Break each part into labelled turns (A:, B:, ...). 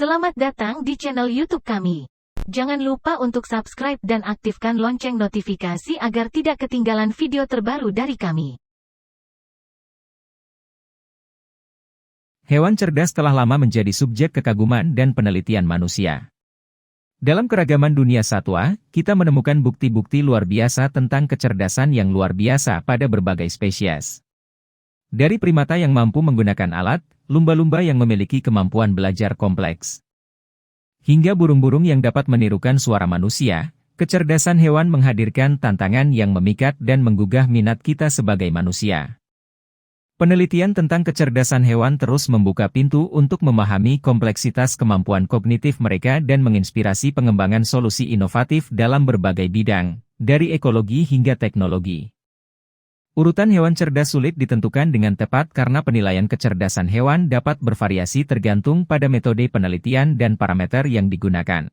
A: Selamat datang di channel YouTube kami. Jangan lupa untuk subscribe dan aktifkan lonceng notifikasi agar tidak ketinggalan video terbaru dari kami.
B: Hewan cerdas telah lama menjadi subjek kekaguman dan penelitian manusia. Dalam keragaman dunia satwa, kita menemukan bukti-bukti luar biasa tentang kecerdasan yang luar biasa pada berbagai spesies. Dari primata yang mampu menggunakan alat, lumba-lumba yang memiliki kemampuan belajar kompleks, hingga burung-burung yang dapat menirukan suara manusia, kecerdasan hewan menghadirkan tantangan yang memikat dan menggugah minat kita sebagai manusia. Penelitian tentang kecerdasan hewan terus membuka pintu untuk memahami kompleksitas kemampuan kognitif mereka dan menginspirasi pengembangan solusi inovatif dalam berbagai bidang, dari ekologi hingga teknologi. Urutan hewan cerdas sulit ditentukan dengan tepat karena penilaian kecerdasan hewan dapat bervariasi tergantung pada metode penelitian dan parameter yang digunakan.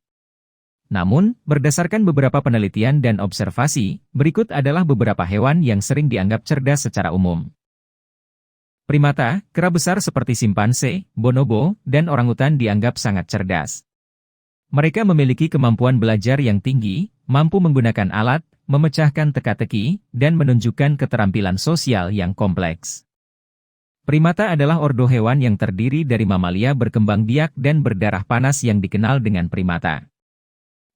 B: Namun, berdasarkan beberapa penelitian dan observasi, berikut adalah beberapa hewan yang sering dianggap cerdas secara umum. Primata, kera besar seperti simpanse, bonobo, dan orangutan dianggap sangat cerdas. Mereka memiliki kemampuan belajar yang tinggi, mampu menggunakan alat, memecahkan teka-teki, dan menunjukkan keterampilan sosial yang kompleks. Primata adalah ordo hewan yang terdiri dari mamalia berkembang biak dan berdarah panas yang dikenal dengan primata.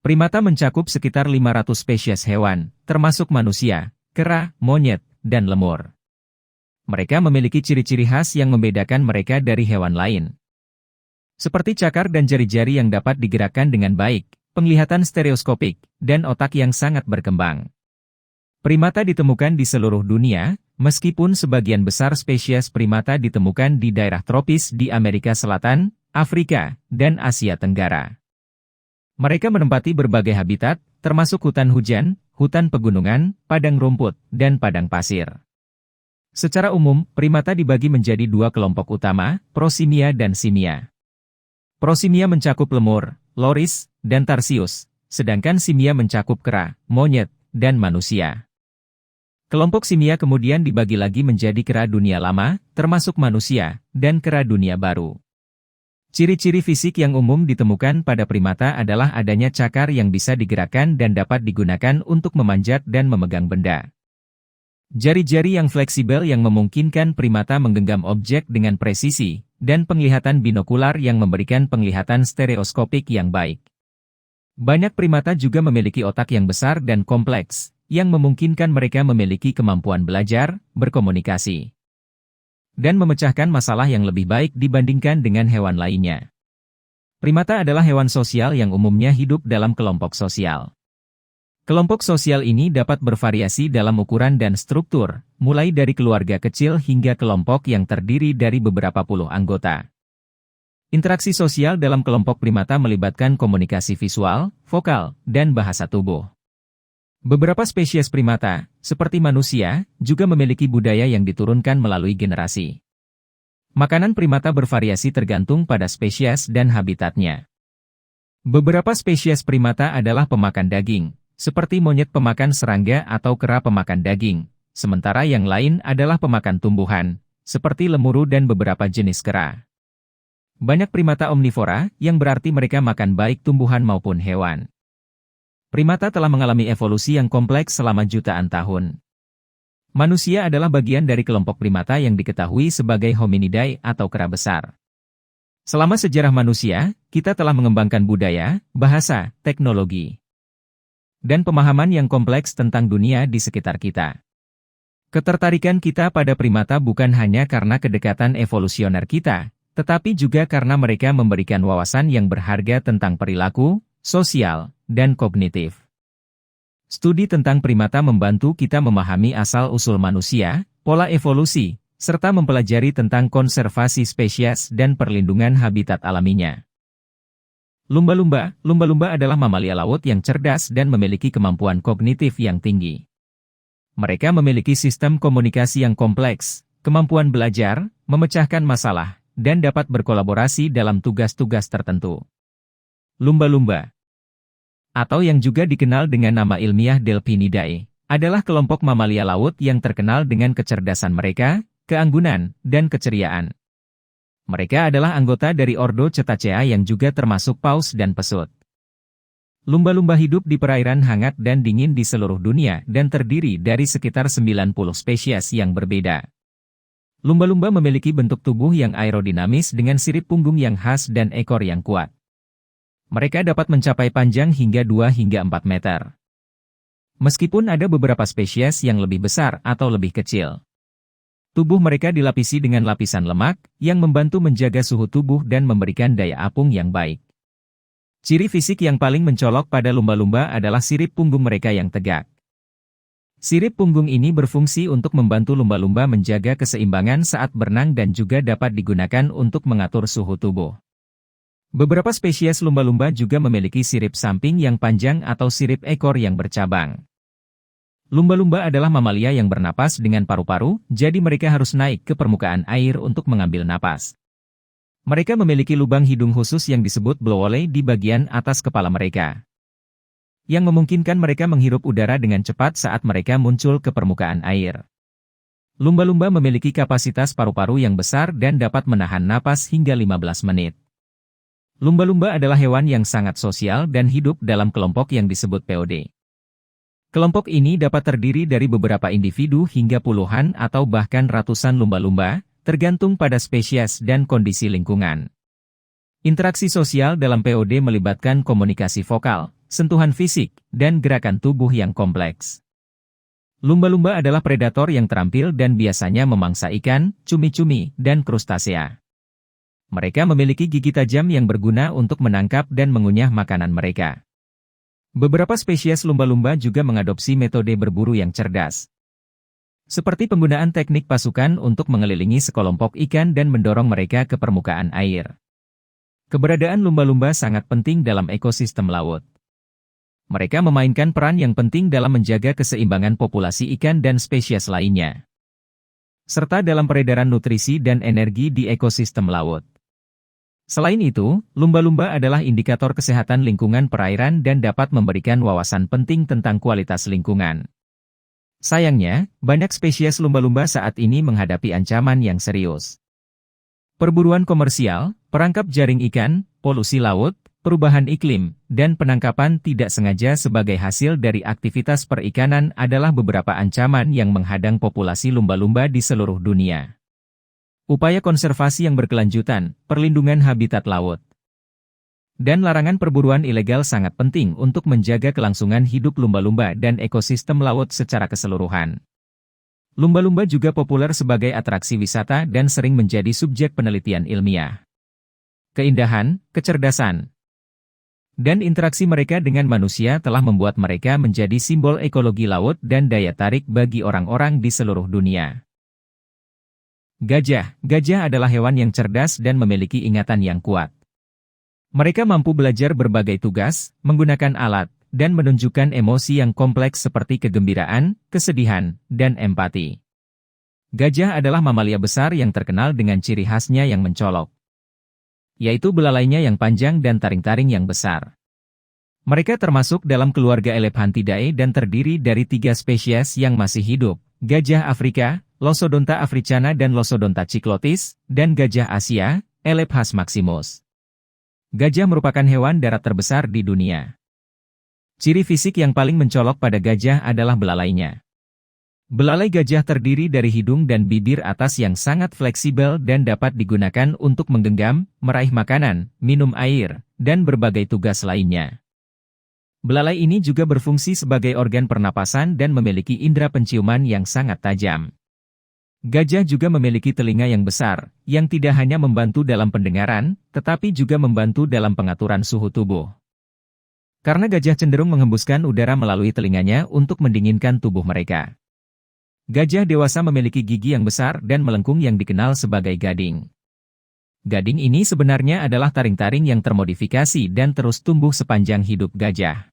B: Primata mencakup sekitar 500 spesies hewan, termasuk manusia, kera, monyet, dan lemur. Mereka memiliki ciri-ciri khas yang membedakan mereka dari hewan lain, seperti cakar dan jari-jari yang dapat digerakkan dengan baik, penglihatan stereoskopik, dan otak yang sangat berkembang. Primata ditemukan di seluruh dunia, meskipun sebagian besar spesies primata ditemukan di daerah tropis di Amerika Selatan, Afrika, dan Asia Tenggara. Mereka menempati berbagai habitat, termasuk hutan hujan, hutan pegunungan, padang rumput, dan padang pasir. Secara umum, primata dibagi menjadi dua kelompok utama, prosimia dan simia. Prosimia mencakup lemur, loris, dan tarsius, sedangkan simia mencakup kera, monyet, dan manusia. Kelompok simia kemudian dibagi lagi menjadi kera dunia lama, termasuk manusia, dan kera dunia baru. Ciri-ciri fisik yang umum ditemukan pada primata adalah adanya cakar yang bisa digerakkan dan dapat digunakan untuk memanjat dan memegang benda. Jari-jari yang fleksibel yang memungkinkan primata menggenggam objek dengan presisi, dan penglihatan binokular yang memberikan penglihatan stereoskopik yang baik. Banyak primata juga memiliki otak yang besar dan kompleks, yang memungkinkan mereka memiliki kemampuan belajar, berkomunikasi, dan memecahkan masalah yang lebih baik dibandingkan dengan hewan lainnya. Primata adalah hewan sosial yang umumnya hidup dalam kelompok sosial. Kelompok sosial ini dapat bervariasi dalam ukuran dan struktur, mulai dari keluarga kecil hingga kelompok yang terdiri dari beberapa puluh anggota. Interaksi sosial dalam kelompok primata melibatkan komunikasi visual, vokal, dan bahasa tubuh. Beberapa spesies primata, seperti manusia, juga memiliki budaya yang diturunkan melalui generasi. Makanan primata bervariasi tergantung pada spesies dan habitatnya. Beberapa spesies primata adalah pemakan daging, seperti monyet pemakan serangga atau kera pemakan daging, sementara yang lain adalah pemakan tumbuhan, seperti lemuru dan beberapa jenis kera. Banyak primata omnivora, yang berarti mereka makan baik tumbuhan maupun hewan. Primata telah mengalami evolusi yang kompleks selama jutaan tahun. Manusia adalah bagian dari kelompok primata yang diketahui sebagai hominidae atau kera besar. Selama sejarah manusia, kita telah mengembangkan budaya, bahasa, teknologi, dan pemahaman yang kompleks tentang dunia di sekitar kita. Ketertarikan kita pada primata bukan hanya karena kedekatan evolusioner kita, tetapi juga karena mereka memberikan wawasan yang berharga tentang perilaku, sosial, dan kognitif. Studi tentang primata membantu kita memahami asal-usul manusia, pola evolusi, serta mempelajari tentang konservasi spesies dan perlindungan habitat alaminya. Lumba-lumba adalah mamalia laut yang cerdas dan memiliki kemampuan kognitif yang tinggi. Mereka memiliki sistem komunikasi yang kompleks, kemampuan belajar, memecahkan masalah, dan dapat berkolaborasi dalam tugas-tugas tertentu. Lumba-lumba, atau yang juga dikenal dengan nama ilmiah Delphinidae, adalah kelompok mamalia laut yang terkenal dengan kecerdasan mereka, keanggunan, dan keceriaan. Mereka adalah anggota dari Ordo Cetacea yang juga termasuk paus dan pesut. Lumba-lumba hidup di perairan hangat dan dingin di seluruh dunia dan terdiri dari sekitar 90 spesies yang berbeda. Lumba-lumba memiliki bentuk tubuh yang aerodinamis dengan sirip punggung yang khas dan ekor yang kuat. Mereka dapat mencapai panjang hingga 2 hingga 4 meter. Meskipun ada beberapa spesies yang lebih besar atau lebih kecil. Tubuh mereka dilapisi dengan lapisan lemak, yang membantu menjaga suhu tubuh dan memberikan daya apung yang baik. Ciri fisik yang paling mencolok pada lumba-lumba adalah sirip punggung mereka yang tegak. Sirip punggung ini berfungsi untuk membantu lumba-lumba menjaga keseimbangan saat berenang dan juga dapat digunakan untuk mengatur suhu tubuh. Beberapa spesies lumba-lumba juga memiliki sirip samping yang panjang atau sirip ekor yang bercabang. Lumba-lumba adalah mamalia yang bernapas dengan paru-paru, jadi mereka harus naik ke permukaan air untuk mengambil napas. Mereka memiliki lubang hidung khusus yang disebut blowhole di bagian atas kepala mereka, yang memungkinkan mereka menghirup udara dengan cepat saat mereka muncul ke permukaan air. Lumba-lumba memiliki kapasitas paru-paru yang besar dan dapat menahan napas hingga 15 menit. Lumba-lumba adalah hewan yang sangat sosial dan hidup dalam kelompok yang disebut POD. Kelompok ini dapat terdiri dari beberapa individu hingga puluhan atau bahkan ratusan lumba-lumba, tergantung pada spesies dan kondisi lingkungan. Interaksi sosial dalam POD melibatkan komunikasi vokal, sentuhan fisik, dan gerakan tubuh yang kompleks. Lumba-lumba adalah predator yang terampil dan biasanya memangsa ikan, cumi-cumi, dan krustasea. Mereka memiliki gigi tajam yang berguna untuk menangkap dan mengunyah makanan mereka. Beberapa spesies lumba-lumba juga mengadopsi metode berburu yang cerdas, seperti penggunaan teknik pasukan untuk mengelilingi sekelompok ikan dan mendorong mereka ke permukaan air. Keberadaan lumba-lumba sangat penting dalam ekosistem laut. Mereka memainkan peran yang penting dalam menjaga keseimbangan populasi ikan dan spesies lainnya, serta dalam peredaran nutrisi dan energi di ekosistem laut. Selain itu, lumba-lumba adalah indikator kesehatan lingkungan perairan dan dapat memberikan wawasan penting tentang kualitas lingkungan. Sayangnya, banyak spesies lumba-lumba saat ini menghadapi ancaman yang serius. Perburuan komersial, perangkap jaring ikan, polusi laut, perubahan iklim, dan penangkapan tidak sengaja sebagai hasil dari aktivitas perikanan adalah beberapa ancaman yang menghadang populasi lumba-lumba di seluruh dunia. Upaya konservasi yang berkelanjutan, perlindungan habitat laut, dan larangan perburuan ilegal sangat penting untuk menjaga kelangsungan hidup lumba-lumba dan ekosistem laut secara keseluruhan. Lumba-lumba juga populer sebagai atraksi wisata dan sering menjadi subjek penelitian ilmiah. Keindahan, kecerdasan, dan interaksi mereka dengan manusia telah membuat mereka menjadi simbol ekologi laut dan daya tarik bagi orang-orang di seluruh dunia. Gajah. Gajah adalah hewan yang cerdas dan memiliki ingatan yang kuat. Mereka mampu belajar berbagai tugas, menggunakan alat, dan menunjukkan emosi yang kompleks seperti kegembiraan, kesedihan, dan empati. Gajah adalah mamalia besar yang terkenal dengan ciri khasnya yang mencolok, yaitu belalainya yang panjang dan taring-taring yang besar. Mereka termasuk dalam keluarga Elephantidae dan terdiri dari 3 spesies yang masih hidup, gajah Afrika, Loxodonta africana dan Loxodonta cyclotis, dan gajah Asia, Elephas maximus. Gajah merupakan hewan darat terbesar di dunia. Ciri fisik yang paling mencolok pada gajah adalah belalainya. Belalai gajah terdiri dari hidung dan bibir atas yang sangat fleksibel dan dapat digunakan untuk menggenggam, meraih makanan, minum air, dan berbagai tugas lainnya. Belalai ini juga berfungsi sebagai organ pernapasan dan memiliki indera penciuman yang sangat tajam. Gajah juga memiliki telinga yang besar, yang tidak hanya membantu dalam pendengaran, tetapi juga membantu dalam pengaturan suhu tubuh. Karena gajah cenderung menghembuskan udara melalui telinganya untuk mendinginkan tubuh mereka. Gajah dewasa memiliki gigi yang besar dan melengkung yang dikenal sebagai gading. Gading ini sebenarnya adalah taring-taring yang termodifikasi dan terus tumbuh sepanjang hidup gajah.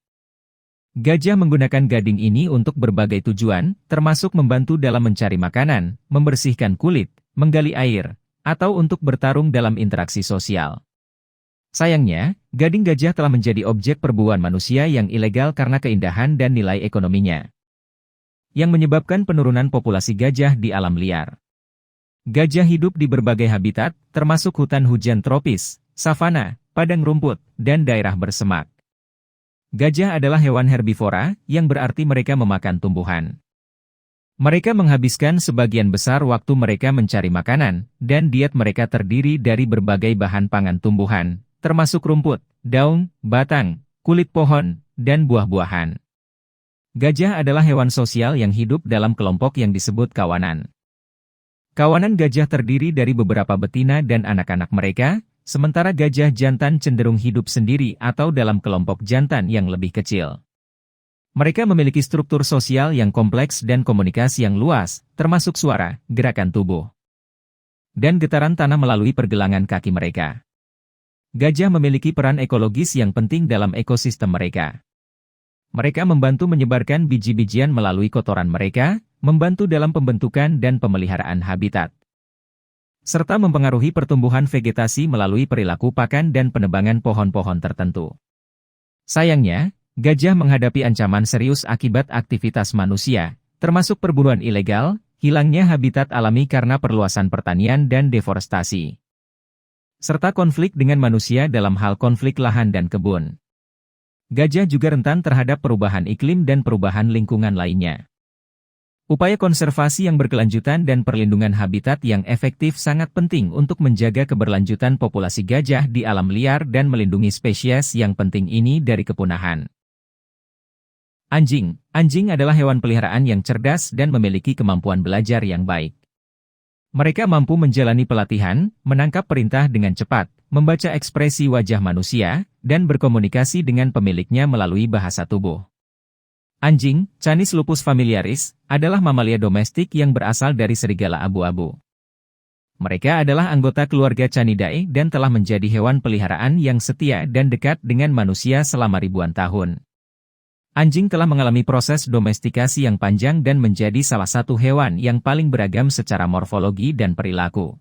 B: Gajah menggunakan gading ini untuk berbagai tujuan, termasuk membantu dalam mencari makanan, membersihkan kulit, menggali air, atau untuk bertarung dalam interaksi sosial. Sayangnya, gading gajah telah menjadi objek perburuan manusia yang ilegal karena keindahan dan nilai ekonominya, yang menyebabkan penurunan populasi gajah di alam liar. Gajah hidup di berbagai habitat, termasuk hutan hujan tropis, savana, padang rumput, dan daerah bersemak. Gajah adalah hewan herbivora, yang berarti mereka memakan tumbuhan. Mereka menghabiskan sebagian besar waktu mereka mencari makanan, dan diet mereka terdiri dari berbagai bahan pangan tumbuhan, termasuk rumput, daun, batang, kulit pohon, dan buah-buahan. Gajah adalah hewan sosial yang hidup dalam kelompok yang disebut kawanan. Kawanan gajah terdiri dari beberapa betina dan anak-anak mereka, sementara gajah jantan cenderung hidup sendiri atau dalam kelompok jantan yang lebih kecil. Mereka memiliki struktur sosial yang kompleks dan komunikasi yang luas, termasuk suara, gerakan tubuh, dan getaran tanah melalui pergelangan kaki mereka. Gajah memiliki peran ekologis yang penting dalam ekosistem mereka. Mereka membantu menyebarkan biji-bijian melalui kotoran mereka, membantu dalam pembentukan dan pemeliharaan habitat, serta mempengaruhi pertumbuhan vegetasi melalui perilaku pakan dan penebangan pohon-pohon tertentu. Sayangnya, gajah menghadapi ancaman serius akibat aktivitas manusia, termasuk perburuan ilegal, hilangnya habitat alami karena perluasan pertanian dan deforestasi, serta konflik dengan manusia dalam hal konflik lahan dan kebun. Gajah juga rentan terhadap perubahan iklim dan perubahan lingkungan lainnya. Upaya konservasi yang berkelanjutan dan perlindungan habitat yang efektif sangat penting untuk menjaga keberlanjutan populasi gajah di alam liar dan melindungi spesies yang penting ini dari kepunahan. Anjing. Anjing adalah hewan peliharaan yang cerdas dan memiliki kemampuan belajar yang baik. Mereka mampu menjalani pelatihan, menangkap perintah dengan cepat, membaca ekspresi wajah manusia, dan berkomunikasi dengan pemiliknya melalui bahasa tubuh. Anjing, Canis lupus familiaris, adalah mamalia domestik yang berasal dari serigala abu-abu. Mereka adalah anggota keluarga Canidae dan telah menjadi hewan peliharaan yang setia dan dekat dengan manusia selama ribuan tahun. Anjing telah mengalami proses domestikasi yang panjang dan menjadi salah satu hewan yang paling beragam secara morfologi dan perilaku.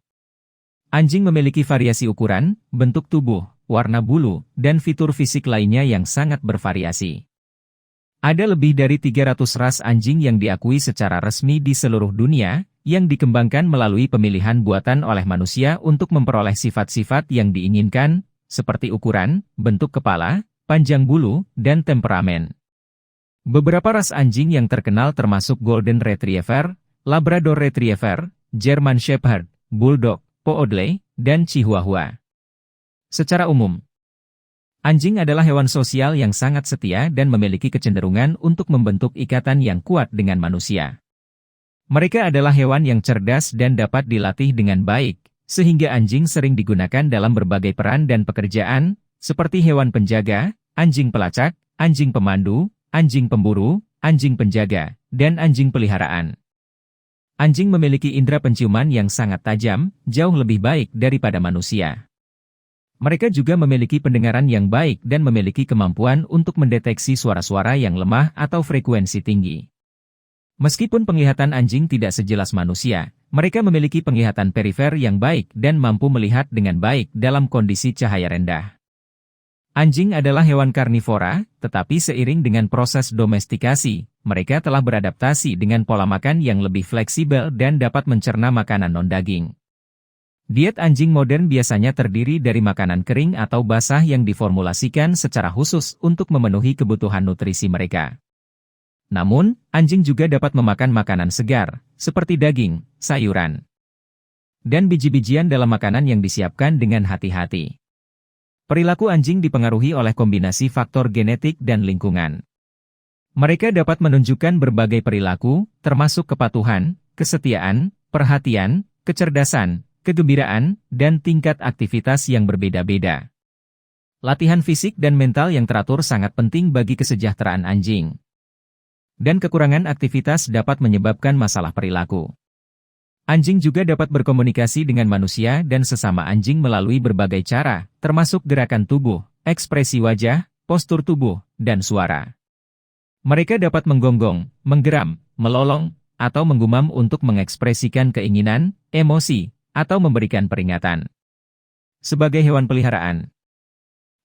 B: Anjing memiliki variasi ukuran, bentuk tubuh, warna bulu, dan fitur fisik lainnya yang sangat bervariasi. Ada lebih dari 300 ras anjing yang diakui secara resmi di seluruh dunia, yang dikembangkan melalui pemilihan buatan oleh manusia untuk memperoleh sifat-sifat yang diinginkan, seperti ukuran, bentuk kepala, panjang bulu, dan temperamen. Beberapa ras anjing yang terkenal termasuk Golden Retriever, Labrador Retriever, German Shepherd, Bulldog, Poodle, dan Chihuahua. Secara umum, anjing adalah hewan sosial yang sangat setia dan memiliki kecenderungan untuk membentuk ikatan yang kuat dengan manusia. Mereka adalah hewan yang cerdas dan dapat dilatih dengan baik, sehingga anjing sering digunakan dalam berbagai peran dan pekerjaan, seperti hewan penjaga, anjing pelacak, anjing pemandu, anjing pemburu, anjing penjaga, dan anjing peliharaan. Anjing memiliki indera penciuman yang sangat tajam, jauh lebih baik daripada manusia. Mereka juga memiliki pendengaran yang baik dan memiliki kemampuan untuk mendeteksi suara-suara yang lemah atau frekuensi tinggi. Meskipun penglihatan anjing tidak sejelas manusia, mereka memiliki penglihatan perifer yang baik dan mampu melihat dengan baik dalam kondisi cahaya rendah. Anjing adalah hewan karnivora, tetapi seiring dengan proses domestikasi, mereka telah beradaptasi dengan pola makan yang lebih fleksibel dan dapat mencerna makanan non-daging. Diet anjing modern biasanya terdiri dari makanan kering atau basah yang diformulasikan secara khusus untuk memenuhi kebutuhan nutrisi mereka. Namun, anjing juga dapat memakan makanan segar, seperti daging, sayuran, dan biji-bijian dalam makanan yang disiapkan dengan hati-hati. Perilaku anjing dipengaruhi oleh kombinasi faktor genetik dan lingkungan. Mereka dapat menunjukkan berbagai perilaku, termasuk kepatuhan, kesetiaan, perhatian, kecerdasan, kegembiraan, dan tingkat aktivitas yang berbeda-beda. Latihan fisik dan mental yang teratur sangat penting bagi kesejahteraan anjing. Dan kekurangan aktivitas dapat menyebabkan masalah perilaku. Anjing juga dapat berkomunikasi dengan manusia dan sesama anjing melalui berbagai cara, termasuk gerakan tubuh, ekspresi wajah, postur tubuh, dan suara. Mereka dapat menggonggong, menggeram, melolong, atau menggumam untuk mengekspresikan keinginan, emosi, atau memberikan peringatan. Sebagai hewan peliharaan,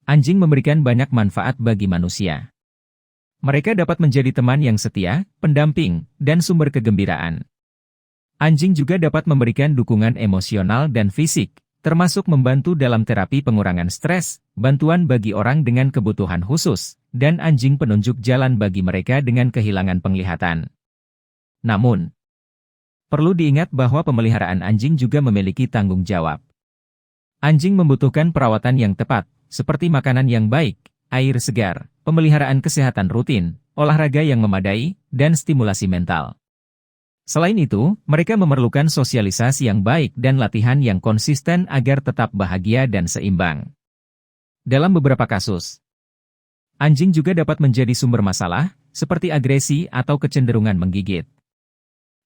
B: anjing memberikan banyak manfaat bagi manusia. Mereka dapat menjadi teman yang setia, pendamping, dan sumber kegembiraan. Anjing juga dapat memberikan dukungan emosional dan fisik, termasuk membantu dalam terapi pengurangan stres, bantuan bagi orang dengan kebutuhan khusus, dan anjing penunjuk jalan bagi mereka dengan kehilangan penglihatan. Namun, perlu diingat bahwa pemeliharaan anjing juga memiliki tanggung jawab. Anjing membutuhkan perawatan yang tepat, seperti makanan yang baik, air segar, pemeliharaan kesehatan rutin, olahraga yang memadai, dan stimulasi mental. Selain itu, mereka memerlukan sosialisasi yang baik dan latihan yang konsisten agar tetap bahagia dan seimbang. Dalam beberapa kasus, anjing juga dapat menjadi sumber masalah, seperti agresi atau kecenderungan menggigit.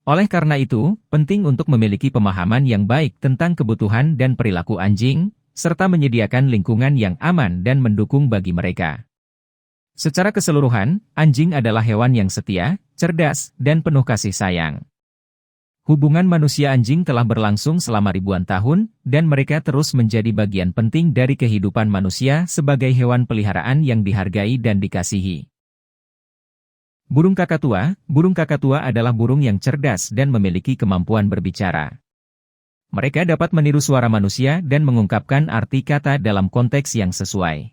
B: Oleh karena itu, penting untuk memiliki pemahaman yang baik tentang kebutuhan dan perilaku anjing, serta menyediakan lingkungan yang aman dan mendukung bagi mereka. Secara keseluruhan, anjing adalah hewan yang setia, cerdas, dan penuh kasih sayang. Hubungan manusia-anjing telah berlangsung selama ribuan tahun, dan mereka terus menjadi bagian penting dari kehidupan manusia sebagai hewan peliharaan yang dihargai dan dikasihi. Burung kakatua adalah burung yang cerdas dan memiliki kemampuan berbicara. Mereka dapat meniru suara manusia dan mengungkapkan arti kata dalam konteks yang sesuai.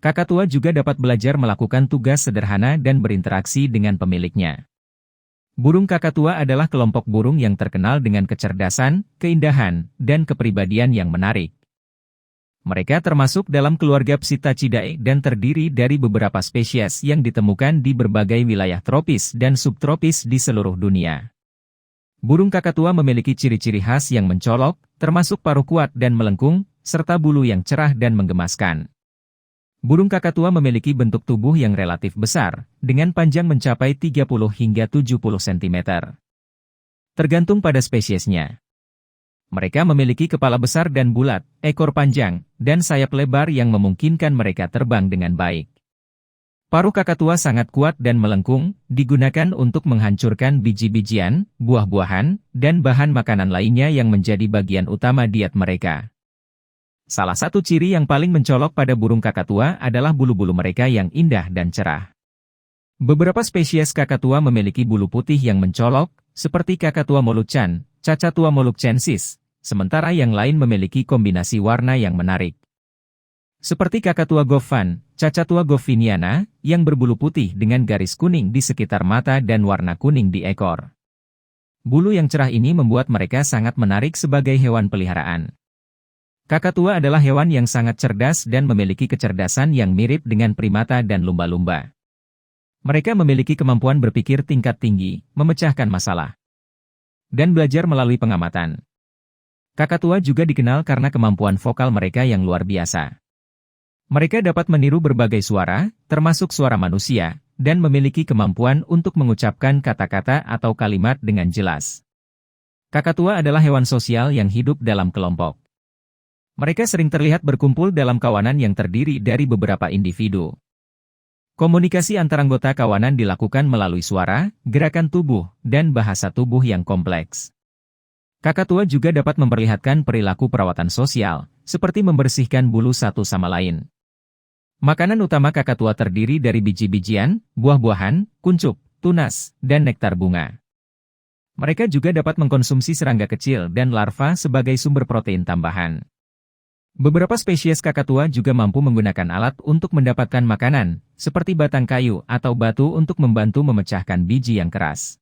B: Kakatua juga dapat belajar melakukan tugas sederhana dan berinteraksi dengan pemiliknya. Burung kakatua adalah kelompok burung yang terkenal dengan kecerdasan, keindahan, dan kepribadian yang menarik. Mereka termasuk dalam keluarga Psittacidae dan terdiri dari beberapa spesies yang ditemukan di berbagai wilayah tropis dan subtropis di seluruh dunia. Burung kakatua memiliki ciri-ciri khas yang mencolok, termasuk paruh kuat dan melengkung, serta bulu yang cerah dan menggemaskan. Burung kakatua memiliki bentuk tubuh yang relatif besar, dengan panjang mencapai 30 hingga 70 cm. Tergantung pada spesiesnya. Mereka memiliki kepala besar dan bulat, ekor panjang, dan sayap lebar yang memungkinkan mereka terbang dengan baik. Paruh kakatua sangat kuat dan melengkung, digunakan untuk menghancurkan biji-bijian, buah-buahan, dan bahan makanan lainnya yang menjadi bagian utama diet mereka. Salah satu ciri yang paling mencolok pada burung kakatua adalah bulu-bulu mereka yang indah dan cerah. Beberapa spesies kakatua memiliki bulu putih yang mencolok, seperti Kakatua moluccan, Cacatua moluccensis, sementara yang lain memiliki kombinasi warna yang menarik. Seperti Kakatua goffan, Cacatua goffiniana, yang berbulu putih dengan garis kuning di sekitar mata dan warna kuning di ekor. Bulu yang cerah ini membuat mereka sangat menarik sebagai hewan peliharaan. Kakatua adalah hewan yang sangat cerdas dan memiliki kecerdasan yang mirip dengan primata dan lumba-lumba. Mereka memiliki kemampuan berpikir tingkat tinggi, memecahkan masalah, dan belajar melalui pengamatan. Kakatua juga dikenal karena kemampuan vokal mereka yang luar biasa. Mereka dapat meniru berbagai suara, termasuk suara manusia, dan memiliki kemampuan untuk mengucapkan kata-kata atau kalimat dengan jelas. Kakatua adalah hewan sosial yang hidup dalam kelompok. Mereka sering terlihat berkumpul dalam kawanan yang terdiri dari beberapa individu. Komunikasi antar anggota kawanan dilakukan melalui suara, gerakan tubuh, dan bahasa tubuh yang kompleks. Kakatua juga dapat memperlihatkan perilaku perawatan sosial, seperti membersihkan bulu satu sama lain. Makanan utama kakatua terdiri dari biji-bijian, buah-buahan, kuncup, tunas, dan nektar bunga. Mereka juga dapat mengkonsumsi serangga kecil dan larva sebagai sumber protein tambahan. Beberapa spesies kakatua juga mampu menggunakan alat untuk mendapatkan makanan, seperti batang kayu atau batu untuk membantu memecahkan biji yang keras.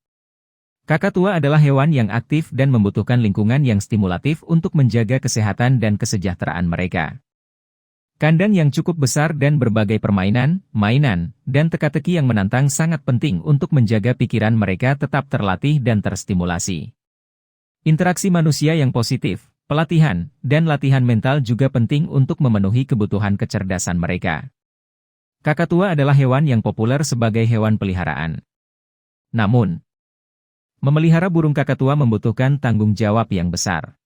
B: Kakatua adalah hewan yang aktif dan membutuhkan lingkungan yang stimulatif untuk menjaga kesehatan dan kesejahteraan mereka. Kandang yang cukup besar dan berbagai permainan, mainan, dan teka-teki yang menantang sangat penting untuk menjaga pikiran mereka tetap terlatih dan terstimulasi. Interaksi manusia yang positif, pelatihan, dan latihan mental juga penting untuk memenuhi kebutuhan kecerdasan mereka. Kakatua adalah hewan yang populer sebagai hewan peliharaan. Namun, memelihara burung kakatua membutuhkan tanggung jawab yang besar.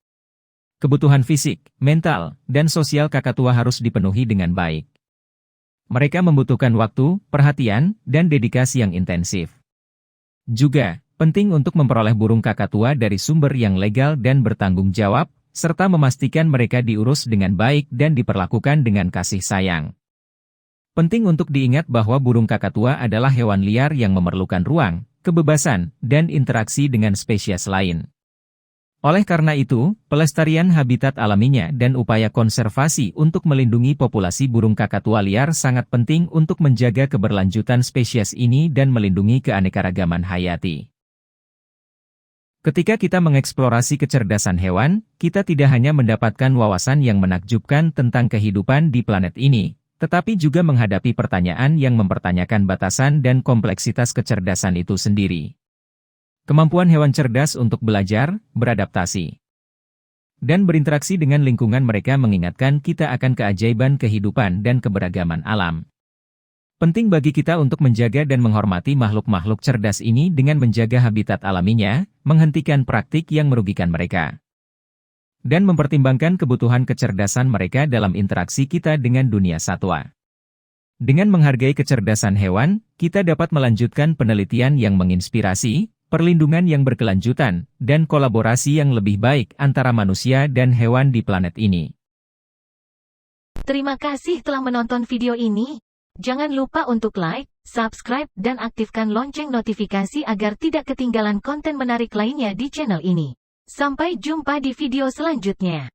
B: Kebutuhan fisik, mental, dan sosial kakatua harus dipenuhi dengan baik. Mereka membutuhkan waktu, perhatian, dan dedikasi yang intensif. Juga, penting untuk memperoleh burung kakatua dari sumber yang legal dan bertanggung jawab, serta memastikan mereka diurus dengan baik dan diperlakukan dengan kasih sayang. Penting untuk diingat bahwa burung kakatua adalah hewan liar yang memerlukan ruang, kebebasan, dan interaksi dengan spesies lain. Oleh karena itu, pelestarian habitat alaminya dan upaya konservasi untuk melindungi populasi burung kakatua liar sangat penting untuk menjaga keberlanjutan spesies ini dan melindungi keanekaragaman hayati. Ketika kita mengeksplorasi kecerdasan hewan, kita tidak hanya mendapatkan wawasan yang menakjubkan tentang kehidupan di planet ini, tetapi juga menghadapi pertanyaan yang mempertanyakan batasan dan kompleksitas kecerdasan itu sendiri. Kemampuan hewan cerdas untuk belajar, beradaptasi, dan berinteraksi dengan lingkungan mereka mengingatkan kita akan keajaiban kehidupan dan keberagaman alam. Penting bagi kita untuk menjaga dan menghormati makhluk-makhluk cerdas ini dengan menjaga habitat alaminya, menghentikan praktik yang merugikan mereka, dan mempertimbangkan kebutuhan kecerdasan mereka dalam interaksi kita dengan dunia satwa. Dengan menghargai kecerdasan hewan, kita dapat melanjutkan penelitian yang menginspirasi, perlindungan yang berkelanjutan, dan kolaborasi yang lebih baik antara manusia dan hewan di planet ini.
A: Terima kasih telah menonton video ini. Jangan lupa untuk like, subscribe, dan aktifkan lonceng notifikasi agar tidak ketinggalan konten menarik lainnya di channel ini. Sampai jumpa di video selanjutnya.